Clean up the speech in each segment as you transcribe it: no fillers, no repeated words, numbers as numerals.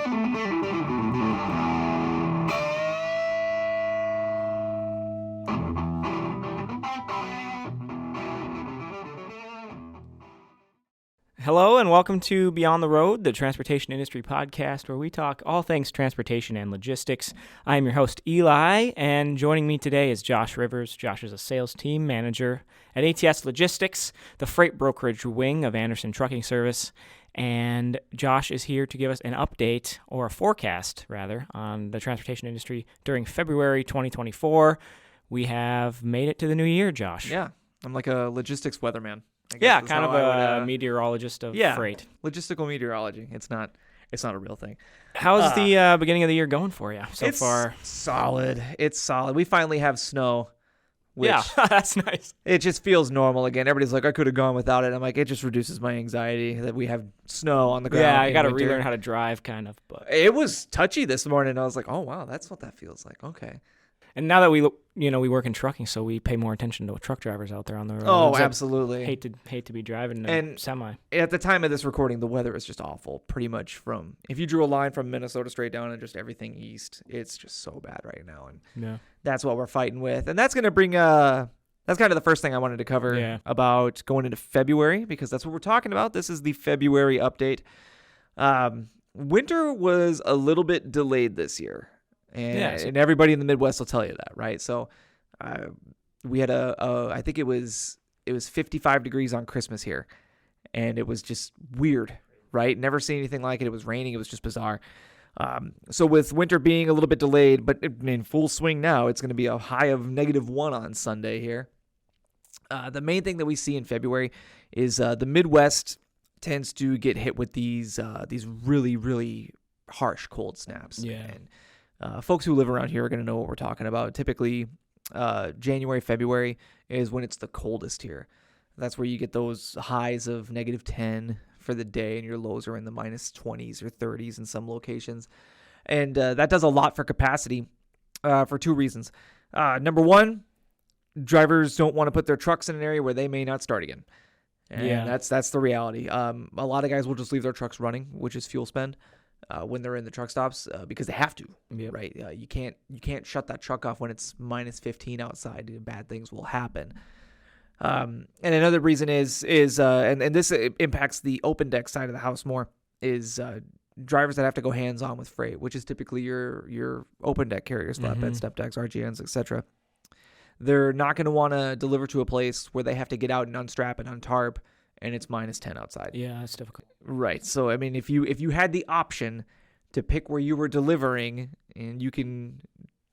Hello and welcome to Beyond the Road, the transportation industry podcast where we talk all things transportation and logistics. I am your host, Eli, and joining me today is Josh Rivers. Josh is a sales team manager at ATS Logistics, the freight brokerage wing of Anderson Trucking Service. And Josh is here to give us an update, or a forecast, rather, on the transportation industry during February 2024. We have made it to the new year, Josh. Yeah, I'm like a logistics weatherman. Yeah, kind of a meteorologist of freight. Logistical meteorology. It's not a real thing. How's the beginning of the year going for you so far? Solid. It's solid. We finally have snow. Which that's nice. It just feels normal again. Everybody's like, I could have gone without it. I'm like, it just reduces my anxiety that we have snow on the ground. Yeah, I got to relearn how to drive, kind of. But it was touchy this morning. I was like, oh wow, that's what that feels like. Okay. And now that we work in trucking, so we pay more attention to truck drivers out there on the road. Oh, absolutely. Hate to be driving a semi. At the time of this recording, the weather is just awful. Pretty much if you drew a line from Minnesota straight down and just everything east, it's just so bad right now. And that's what we're fighting with. And that's going to bring that's kind of the first thing I wanted to cover about going into February, because that's what we're talking about. This is the February update. Winter was a little bit delayed this year. And everybody in the Midwest will tell you that, right? So we had I think it was 55 degrees on Christmas here, and it was just weird, right? Never seen anything like it. It was raining. It was just bizarre. So with winter being a little bit delayed, but in full swing now, it's going to be a high of -1 on Sunday here. The main thing that we see in February is the Midwest tends to get hit with these really, really harsh cold snaps. Yeah. And folks who live around here are going to know what we're talking about. Typically, January, February is when it's the coldest here. That's where you get those highs of -10 for the day, and your lows are in the -20s or 30s in some locations. And that does a lot for capacity for two reasons. Number one, drivers don't want to put their trucks in an area where they may not start again. And that's the reality. A lot of guys will just leave their trucks running, which is fuel spend. When they're in the truck stops, because they have to, right? You can't shut that truck off when it's -15 outside. Bad things will happen. And another reason is and this impacts the open deck side of the house more, is drivers that have to go hands on with freight, which is typically your open deck carriers, flatbed, step decks, RGNs, etc. They're not going to want to deliver to a place where they have to get out and unstrap and untarp, and it's -10 outside. Yeah, that's difficult. Right. So, I mean, if you had the option to pick where you were delivering, and you can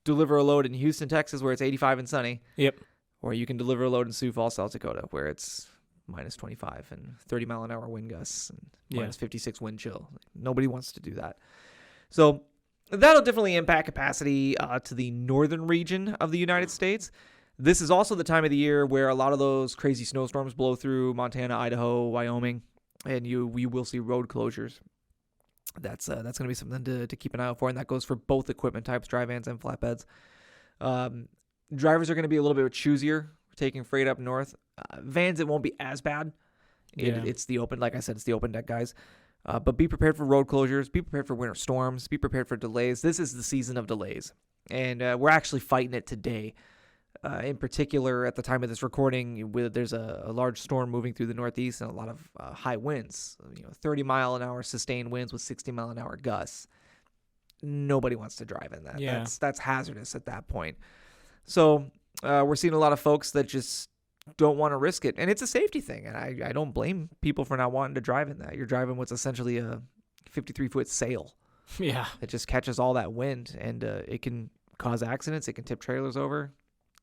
deliver a load in Houston, Texas, where it's 85 and sunny. Yep. Or you can deliver a load in Sioux Falls, South Dakota, where it's -25 and 30-mile-an-hour wind gusts and -56 wind chill. Nobody wants to do that. So that'll definitely impact capacity to the northern region of the United States. This is also the time of the year where a lot of those crazy snowstorms blow through Montana, Idaho, Wyoming, and we will see road closures. That's going to be something to keep an eye out for, and that goes for both equipment types, dry vans and flatbeds. Drivers are going to be a little bit choosier taking freight up north. Vans, it won't be as bad. It's the open, like I said, it's the open deck guys. But be prepared for road closures. Be prepared for winter storms. Be prepared for delays. This is the season of delays, and we're actually fighting it today. In particular, at the time of this recording, there's a large storm moving through the Northeast and a lot of high winds, 30-mile-an-hour sustained winds with 60-mile-an-hour gusts. Nobody wants to drive in that. Yeah. That's hazardous at that point. So we're seeing a lot of folks that just don't want to risk it. And it's a safety thing, and I don't blame people for not wanting to drive in that. You're driving what's essentially a 53-foot sail. Yeah. It just catches all that wind, and it can cause accidents. It can tip trailers over.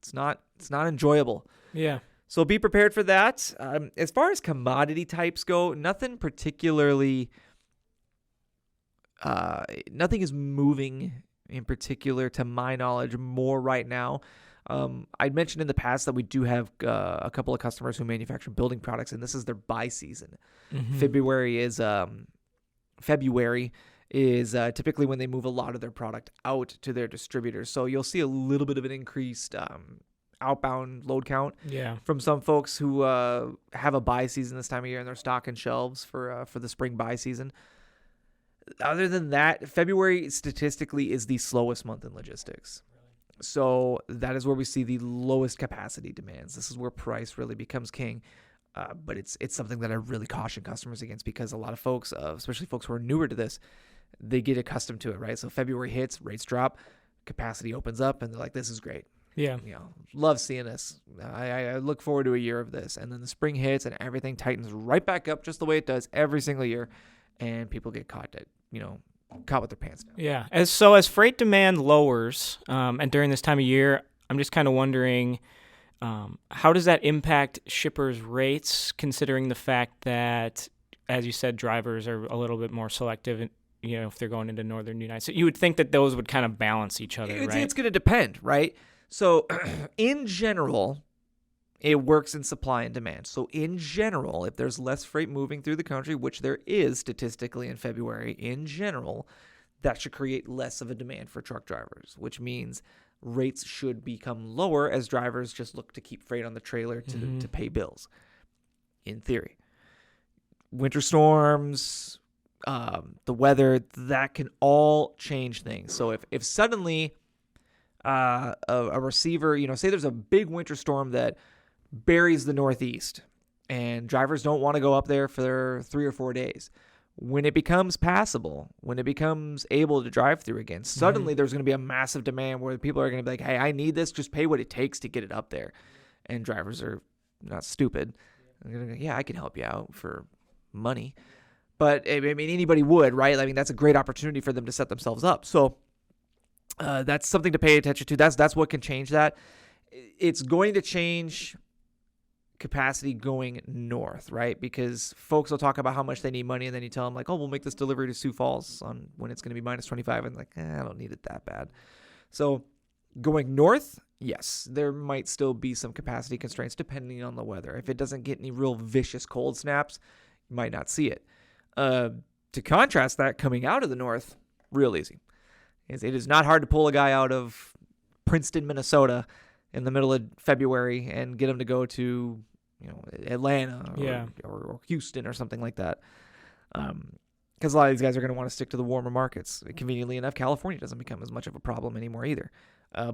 It's not enjoyable. Yeah. So be prepared for that. As far as commodity types go, nothing particularly, nothing is moving in particular to my knowledge more right now. I'd mentioned in the past that we do have a couple of customers who manufacture building products, and this is their buy season. Mm-hmm. February is typically when they move a lot of their product out to their distributors. So you'll see a little bit of an increased outbound load count from some folks who have a buy season this time of year, and they're stocking shelves for the spring buy season. other than that, February statistically is the slowest month in logistics. So that is where we see the lowest capacity demands. This is where price really becomes king. But it's something that I really caution customers against, because a lot of folks, especially folks who are newer to this, they get accustomed to it, right? So February hits, rates drop, capacity opens up, and they're like, this is great. Yeah. Love seeing this. I look forward to a year of this. And then the spring hits and everything tightens right back up just the way it does every single year. And people get caught with their pants down. Yeah. As freight demand lowers, and during this time of year, I'm just kind of wondering, how does that impact shippers' rates, considering the fact that, as you said, drivers are a little bit more selective, if they're going into northern United States? You would think that those would kind of balance each other, right? It's going to depend, right? So in general, it works in supply and demand. So in general, if there's less freight moving through the country, which there is statistically in February, in general, that should create less of a demand for truck drivers, which means rates should become lower as drivers just look to keep freight on the trailer to pay bills, in theory. Winter storms, the weather, that can all change things. So if suddenly a receiver, say there's a big winter storm that buries the Northeast and drivers don't want to go up there for 3 or 4 days, when it becomes passable, when it becomes able to drive through again, suddenly there's going to be a massive demand where people are going to be like, hey, I need this. Just pay what it takes to get it up there. And drivers are not stupid. They're going to go, yeah, I can help you out for money. But, I mean, anybody would, right? I mean, that's a great opportunity for them to set themselves up. So that's something to pay attention to. That's what can change that. It's going to change capacity going north, right? Because folks will talk about how much they need money, and then you tell them like, oh, we'll make this delivery to Sioux Falls on when it's going to be minus 25, and like, I don't need it that bad. So going north, yes, there might still be some capacity constraints depending on the weather. If it doesn't get any real vicious cold snaps, you might not see it. To contrast that, coming out of the north, real easy. It is not hard to pull a guy out of Princeton, Minnesota in the middle of February and get him to go to Atlanta or Houston or something like that. Because a lot of these guys are going to want to stick to the warmer markets. Conveniently enough, California doesn't become as much of a problem anymore either.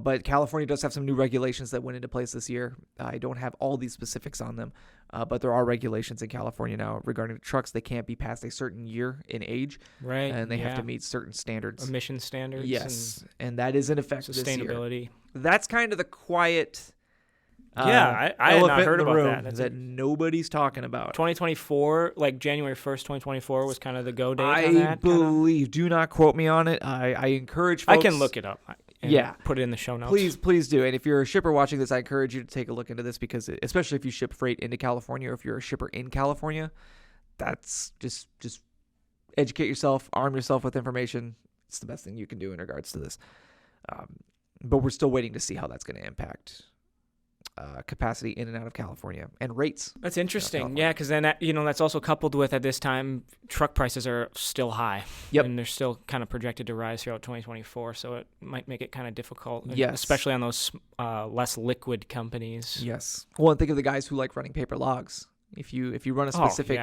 But California does have some new regulations that went into place this year. I don't have all these specifics on them, but there are regulations in California now regarding trucks. They can't be past a certain year in age, right? And they have to meet certain standards, emission standards. Yes, and that is in effect this year. Sustainability. That's kind of the quiet. I had not heard about that. That nobody's talking about. 2024, like January 1st, 2024 was kind of the go date I on that. Believe. Do not quote me on it. I encourage folks. I can look it up. Put it in the show notes. Please do. And if you're a shipper watching this, I encourage you to take a look into this, because especially if you ship freight into California, or if you're a shipper in California, that's just educate yourself, arm yourself with information. It's the best thing you can do in regards to this. But we're still waiting to see how that's going to impact capacity in and out of California and rates. That's interesting. Yeah, because then that's also coupled with, at this time, truck prices are still high. Yep. And they're still kind of projected to rise throughout 2024, so it might make it kind of difficult. Yes. Especially on those less liquid companies. Yes. Well, and think of the guys who like running paper logs. If you run a specific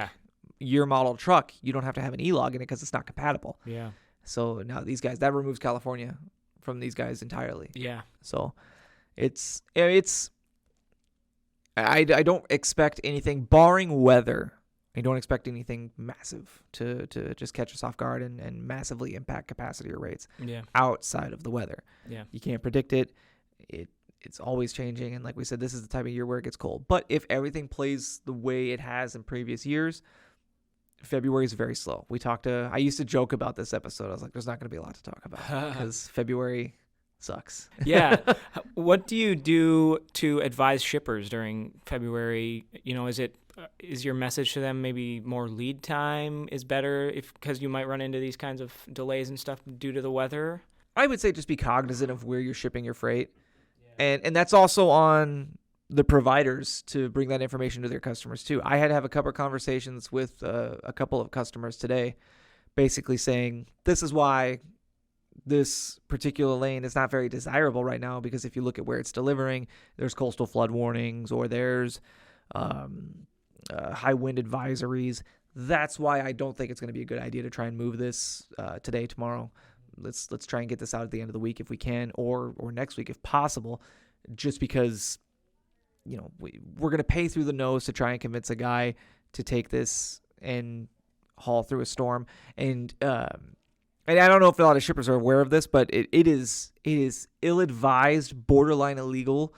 year model truck, you don't have to have an e-log in it because it's not compatible. Yeah. So now these guys, that removes California from these guys entirely. Yeah. So I don't expect anything, barring weather. I don't expect anything massive to just catch us off guard and massively impact capacity or rates outside of the weather. Yeah. You can't predict it. It's always changing. And like we said, this is the time of year where it gets cold. But if everything plays the way it has in previous years, February is very slow. I used to joke about this episode. I was like, there's not going to be a lot to talk about because February sucks. Yeah. What do you do to advise shippers during February? Is your message to them maybe more lead time is better because you might run into these kinds of delays and stuff due to the weather? I would say just be cognizant of where you're shipping your freight. And that's also on the providers to bring that information to their customers too. I had to have a couple of conversations with a couple of customers today, basically saying this is why this particular lane is not very desirable right now, because if you look at where it's delivering, there's coastal flood warnings or there's high wind advisories. That's why I don't think it's going to be a good idea to try and move this today, tomorrow. Let's try and get this out at the end of the week if we can, or next week if possible, just because, we're going to pay through the nose to try and convince a guy to take this and haul through a storm. And I don't know if a lot of shippers are aware of this, but it is ill-advised, borderline illegal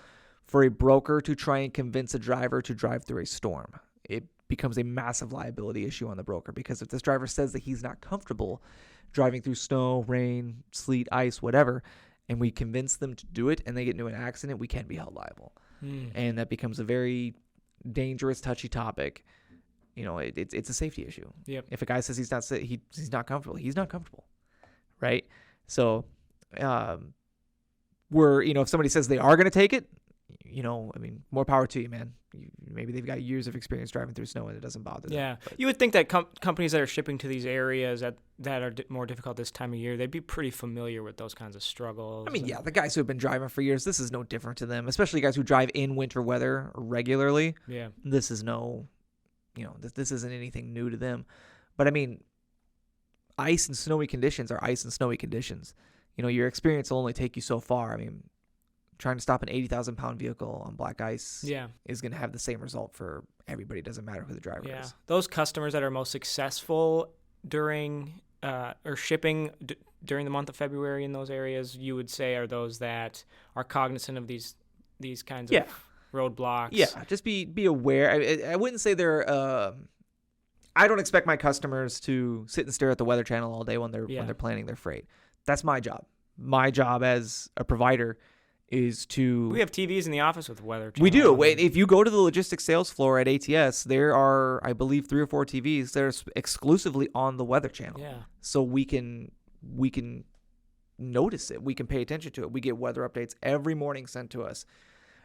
for a broker to try and convince a driver to drive through a storm. It becomes a massive liability issue on the broker, because if this driver says that he's not comfortable driving through snow, rain, sleet, ice, whatever, and we convince them to do it and they get into an accident, we can be held liable. And that becomes a very dangerous, touchy topic. It's a safety issue. Yep. If a guy says he's not comfortable, he's not comfortable, right? So, if somebody says they are going to take it, more power to you, man. Maybe they've got years of experience driving through snow and it doesn't bother them. Yeah. You would think that companies that are shipping to these areas that are more difficult this time of year, they'd be pretty familiar with those kinds of struggles. The guys who have been driving for years, this is no different to them, especially guys who drive in winter weather regularly. Yeah. This is this isn't anything new to them. But ice and snowy conditions are ice and snowy conditions. Your experience will only take you so far. Trying to stop an 80,000-pound vehicle on black ice is going to have the same result for everybody. It doesn't matter who the driver is. Those customers that are most successful during or shipping during the month of February in those areas, you would say, are those that are cognizant of these kinds of roadblocks. Yeah, just be aware. I wouldn't say they're I don't expect my customers to sit and stare at the Weather Channel all day when they're planning their freight. That's my job. My job as a provider is to... We have TVs in the office with Weather Channel. We do. If you go to the logistics sales floor at ATS, there are, I believe, 3 or 4 TVs that are exclusively on the Weather Channel. Yeah. So we can notice it. We can pay attention to it. We get weather updates every morning sent to us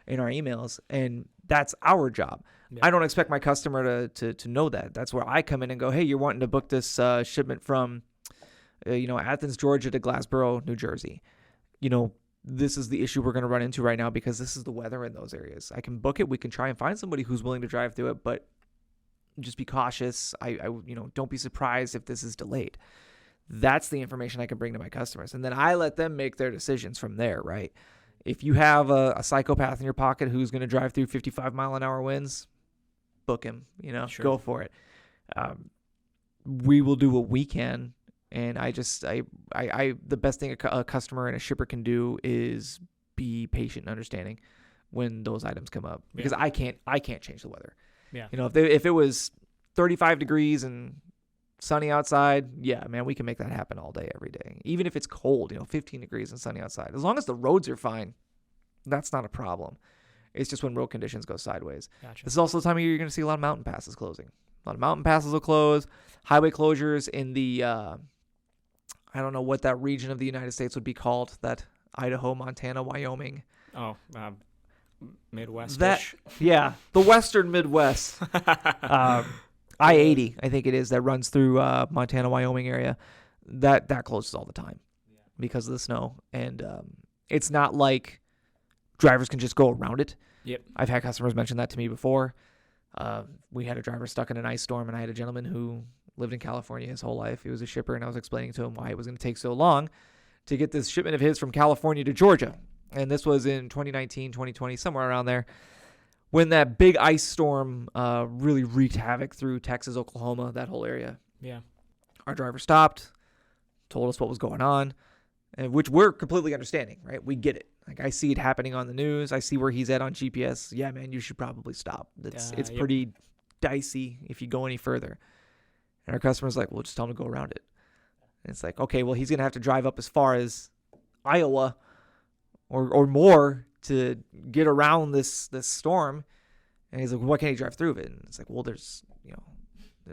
in our emails, and that's our job. Yeah. I don't expect my customer to know that. That's where I come in and go, hey, you're wanting to book this shipment from Athens, Georgia to Glassboro, New Jersey. This is the issue we're going to run into right now because this is the weather in those areas. I can book it. We can try and find somebody who's willing to drive through it, but just be cautious. I don't be surprised if this is delayed. That's the information I can bring to my customers. And then I let them make their decisions from there, right? If you have a psychopath in your pocket who's going to drive through 55-mile-an-hour winds, book him, Sure. Go for it. We will do what we can. And the best thing a customer and a shipper can do is be patient and understanding when those items come up, because I can't change the weather. Yeah. If it was 35 degrees and sunny outside, we can make that happen all day, every day. Even if it's cold, 15 degrees and sunny outside, as long as the roads are fine, that's not a problem. It's just when road conditions go sideways. Gotcha. This is also the time of year you're going to see a lot of mountain passes closing. A lot of mountain passes will close. Highway closures in the I don't know what that region of the United States would be called, that Idaho, Montana, Wyoming. Oh, Midwest. The Western Midwest. I-80, I think it is, that runs through Montana, Wyoming area. That closes all the time because of the snow. And it's not like drivers can just go around it. Yep. I've had customers mention that to me before. We had a driver stuck in an ice storm, and I had a gentleman who lived in California his whole life. He was a shipper, and I was explaining to him why it was going to take so long to get this shipment of his from California to Georgia. And this was in 2019, 2020, somewhere around there, when that big ice storm really wreaked havoc through Texas, Oklahoma, that whole area. Yeah. Our driver stopped, told us what was going on, which we're completely understanding, right? We get it. Like, I see it happening on the news. I see where he's at on GPS. Yeah, man, you should probably stop. It's pretty dicey if you go any further. And our customer's like, well, just tell him to go around it. And it's like, okay, well, he's going to have to drive up as far as Iowa or more to get around this storm. And he's like, well, why can't he drive through it? And it's like, well, there's,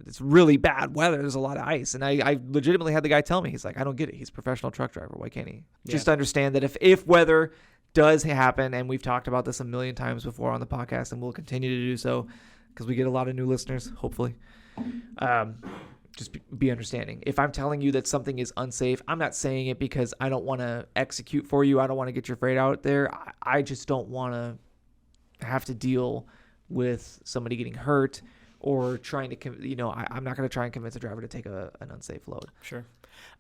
it's really bad weather. There's a lot of ice. And I legitimately had the guy tell me, he's like, I don't get it. He's a professional truck driver. Why can't he? Yeah. Just understand that if weather does happen, and we've talked about this a million times before on the podcast, and we'll continue to do so because we get a lot of new listeners, hopefully. Just be understanding. If I'm telling you that something is unsafe, I'm not saying it because I don't want to execute for you. I don't want to get your freight out there. I just don't want to have to deal with somebody getting hurt or trying to, I'm not going to try and convince a driver to take an unsafe load. Sure.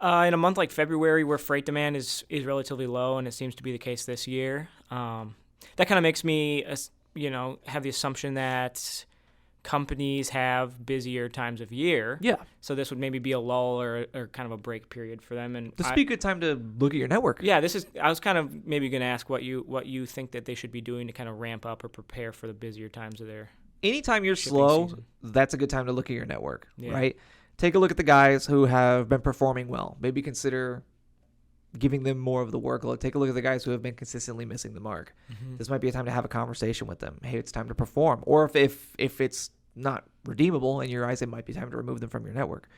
In a month like February, where freight demand is relatively low, and it seems to be the case this year, that kind of makes me, have the assumption that companies have busier times of year. Yeah. So this would maybe be a lull or kind of a break period for them. And this would be a good time to look at your network. Yeah, I was kind of maybe going to ask what you think that they should be doing to kind of ramp up or prepare for the busier times of their. Anytime you're slow, that's a good time to look at your network, right? Take a look at the guys who have been performing well. Maybe consider giving them more of the workload. Take a look at the guys who have been consistently missing the mark. Mm-hmm. This might be a time to have a conversation with them. Hey, it's time to perform. Or if it's not redeemable in your eyes, it might be time to remove them from your network.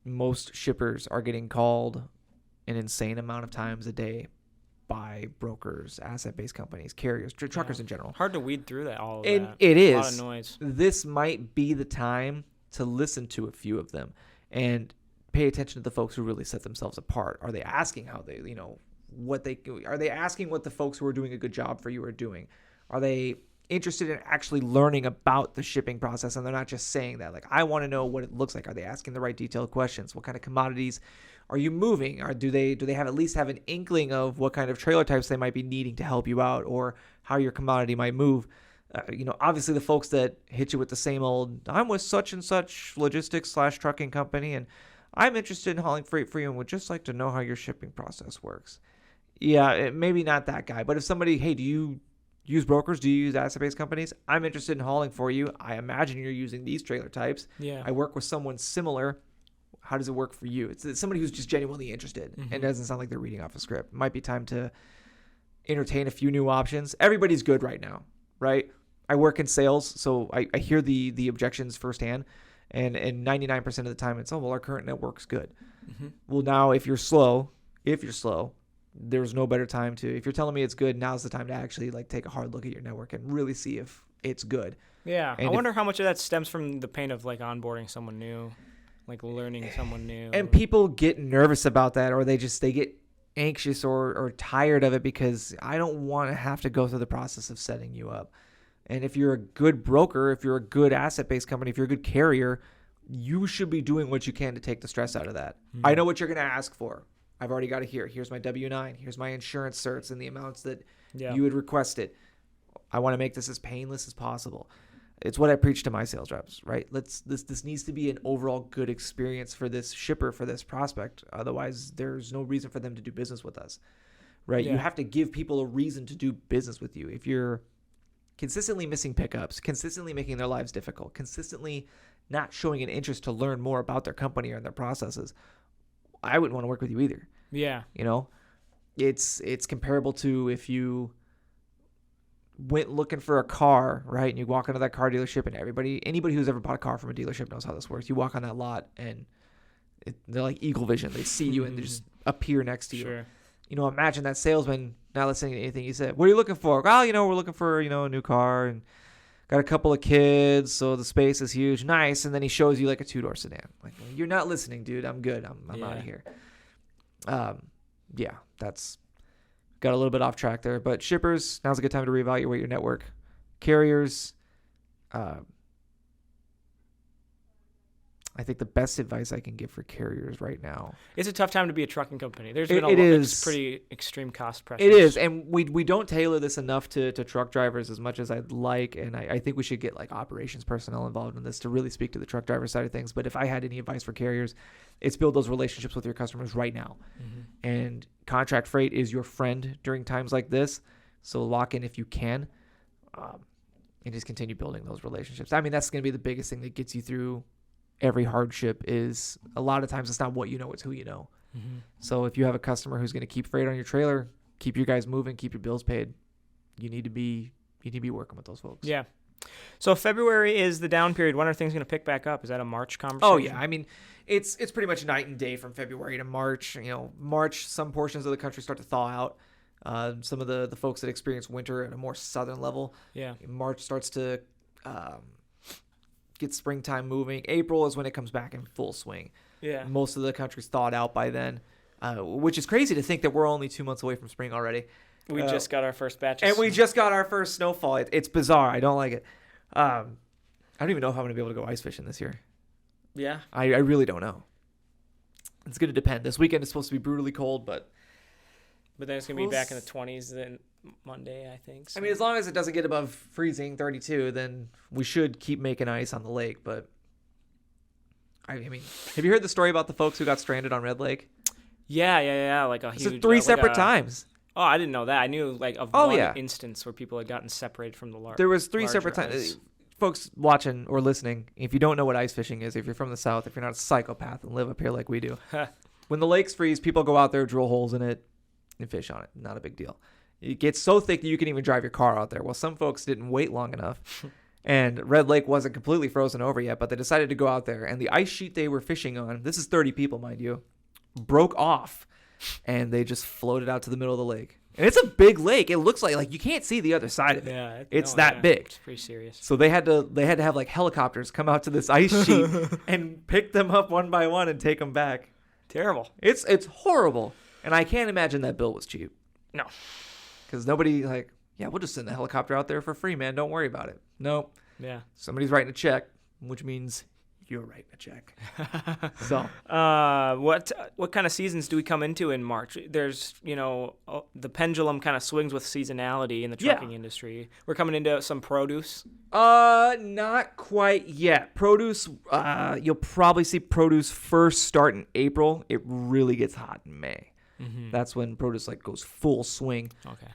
Most shippers are getting called an insane amount of times a day by brokers, asset-based companies, carriers, truckers in general. Hard to weed through that all. And it is. A lot of noise. This might be the time to listen to a few of them and pay attention to the folks who really set themselves apart. Are they asking how they, are they asking what the folks who are doing a good job for you are doing? Are they interested in actually learning about the shipping process? And they're not just saying that, like, I want to know what it looks like. Are they asking the right detailed questions? What kind of commodities are you moving? Or do they have at least have an inkling of what kind of trailer types they might be needing to help you out, or how your commodity might move? Obviously the folks that hit you with the same old, I'm with such and such logistics/trucking company, and I'm interested in hauling freight for you and would just like to know how your shipping process works. Yeah, maybe not that guy. But if somebody, hey, do you use brokers? Do you use asset-based companies? I'm interested in hauling for you. I imagine you're using these trailer types. Yeah. I work with someone similar. How does it work for you? It's somebody who's just genuinely interested, and it doesn't sound like they're reading off a script. It might be time to entertain a few new options. Everybody's good right now, right? I work in sales, so I hear the objections firsthand, and 99% of the time it's, our current network's good. Mm-hmm. Well, now if you're slow, there's no better time to, if you're telling me it's good, now's the time to actually take a hard look at your network and really see if it's good. Yeah. And I wonder how much of that stems from the pain of onboarding someone new, learning someone new. And people get nervous about that, or they get anxious or tired of it, because I don't want to have to go through the process of setting you up. And if you're a good broker, if you're a good asset-based company, if you're a good carrier, you should be doing what you can to take the stress out of that. Mm-hmm. I know what you're going to ask for. I've already got it here. Here's my W-9. Here's my insurance certs and the amounts that you had requested. I want to make this as painless as possible. It's what I preach to my sales reps, right? This needs to be an overall good experience for this shipper, for this prospect. Otherwise, there's no reason for them to do business with us, right? Yeah. You have to give people a reason to do business with you. If you're consistently missing pickups, consistently making their lives difficult, consistently not showing an interest to learn more about their company or their processes, I wouldn't want to work with you either. Yeah. It's comparable to if you went looking for a car, right? And you walk into that car dealership, and anybody who's ever bought a car from a dealership knows how this works. You walk on that lot, and they're like eagle vision. They see you and they just appear next to you. Sure. Imagine that salesman not listening to anything you said. What are you looking for? Well, we're looking for, a new car and got a couple of kids, so the space is huge. Nice. And then he shows you a 2-door sedan. You're not listening, dude. I'm good. I'm out of here. That's got a little bit off track there. But shippers, now's a good time to reevaluate your network. Carriers, I think the best advice I can give for carriers right now. It's a tough time to be a trucking company. There's been it's pretty extreme cost pressures. It is, and we don't tailor this enough to truck drivers as much as I'd like, and I think we should get operations personnel involved in this to really speak to the truck driver side of things. But if I had any advice for carriers, it's build those relationships with your customers right now. Mm-hmm. And contract freight is your friend during times like this, so lock in if you can, and just continue building those relationships. I mean, that's going to be the biggest thing that gets you through every hardship. Is a lot of times it's not what you know, it's who you know. Mm-hmm. So if you have a customer who's going to keep freight on your trailer, keep your guys moving, keep your bills paid, you need to be working with those folks. Yeah. So February is the down period. When are things going to pick back up? Is that a March conversation? Oh yeah. I mean, it's pretty much night and day from February to March. March, some portions of the country start to thaw out. Some of the folks that experience winter at a more southern level. Yeah. March starts to get springtime moving. April is when it comes back in full swing. Yeah. Most of the country's thawed out by then, which is crazy to think that we're only 2 months away from spring already. We just got our first batch. And we just got our first snowfall. It's bizarre. I don't like it. I don't even know if I'm going to be able to go ice fishing this year. Yeah. I really don't know. It's going to depend. This weekend is supposed to be brutally cold, but then it's going to be back in the 20s then Monday, I think. So. I mean, as long as it doesn't get above freezing 32, then we should keep making ice on the lake. But I mean, have you heard the story about the folks who got stranded on Red Lake? Yeah. Like a huge. Three separate times. Oh, I didn't know that. I knew like of one instance where people had gotten separated from the large. There was 3 separate times. Folks watching or listening, if you don't know what ice fishing is, if you're from the South, if you're not a psychopath and live up here like we do, when the lakes freeze, people go out there, drill holes in it, and fish on it. Not a big deal. It gets so thick that you can even drive your car out there. Well, some folks didn't wait long enough, and Red Lake wasn't completely frozen over yet, but they decided to go out there, and the ice sheet they were fishing on, this is 30 people, mind you, broke off, and they just floated out to the middle of the lake. And it's a big lake. It looks like you can't see the other side of it. Yeah, it's that big. It's pretty serious. So they had to have like helicopters come out to this ice sheet and pick them up one by one and take them back. Terrible. It's horrible. And I can't imagine that bill was cheap. No. Because nobody we'll just send the helicopter out there for free, man. Don't worry about it. Nope. Yeah. Somebody's writing a check, which means you're writing a check. So, what kind of seasons do we come into in March? There's, the pendulum kind of swings with seasonality in the trucking industry. We're coming into some produce. Not quite yet. Produce, you'll probably see produce first start in April. It really gets hot in May. Mm-hmm. That's when produce goes full swing. Okay.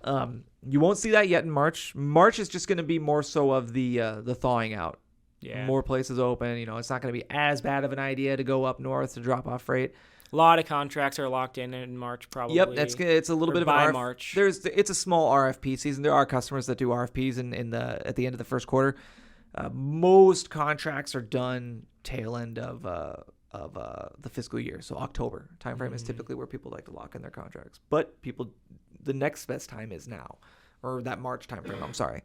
You won't see that yet in March. March is just going to be more so of the thawing out. Yeah. More places open. It's not going to be as bad of an idea to go up north to drop off freight. A lot of contracts are locked in March, probably. Yep, it's a little bit of an by March. It's a small RFP season. There are customers that do RFPs at the end of the first quarter. Most contracts are done tail end of the fiscal year, so October timeframe is typically where people like to lock in their contracts. But the next best time is now, or that March timeframe. I'm sorry.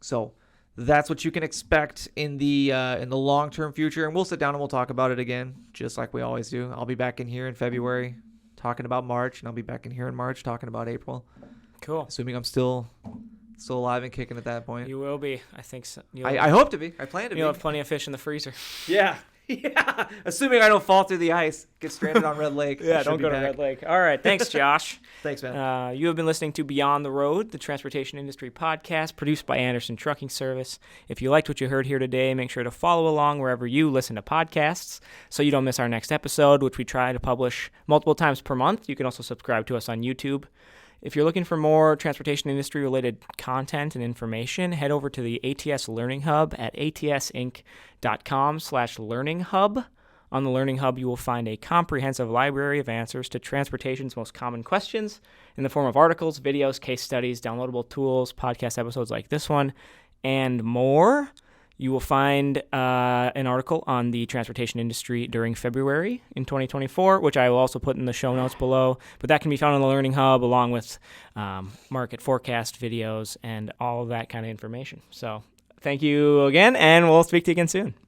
So. That's what you can expect in the long-term future, and we'll sit down and we'll talk about it again, just like we always do. I'll be back in here in February talking about March, and I'll be back in here in March talking about April. Cool. Assuming I'm still alive and kicking at that point. You will be. I think so. I hope to be. I plan to be. You'll have plenty of fish in the freezer. Yeah. Yeah. Assuming I don't fall through the ice, get stranded on Red Lake. Yeah, don't go to Red Lake. All right. Thanks, Josh. Thanks, man. You have been listening to Beyond the Road, the transportation industry podcast produced by Anderson Trucking Service. If you liked what you heard here today, make sure to follow along wherever you listen to podcasts so you don't miss our next episode, which we try to publish multiple times per month. You can also subscribe to us on YouTube. If you're looking for more transportation industry-related content and information, head over to the ATS Learning Hub at atsinc.com/learninghub. On the Learning Hub, you will find a comprehensive library of answers to transportation's most common questions in the form of articles, videos, case studies, downloadable tools, podcast episodes like this one, and more. You will find an article on the transportation industry during February in 2024, which I will also put in the show notes below. But that can be found on the Learning Hub along with market forecast videos and all of that kind of information. So thank you again, and we'll speak to you again soon.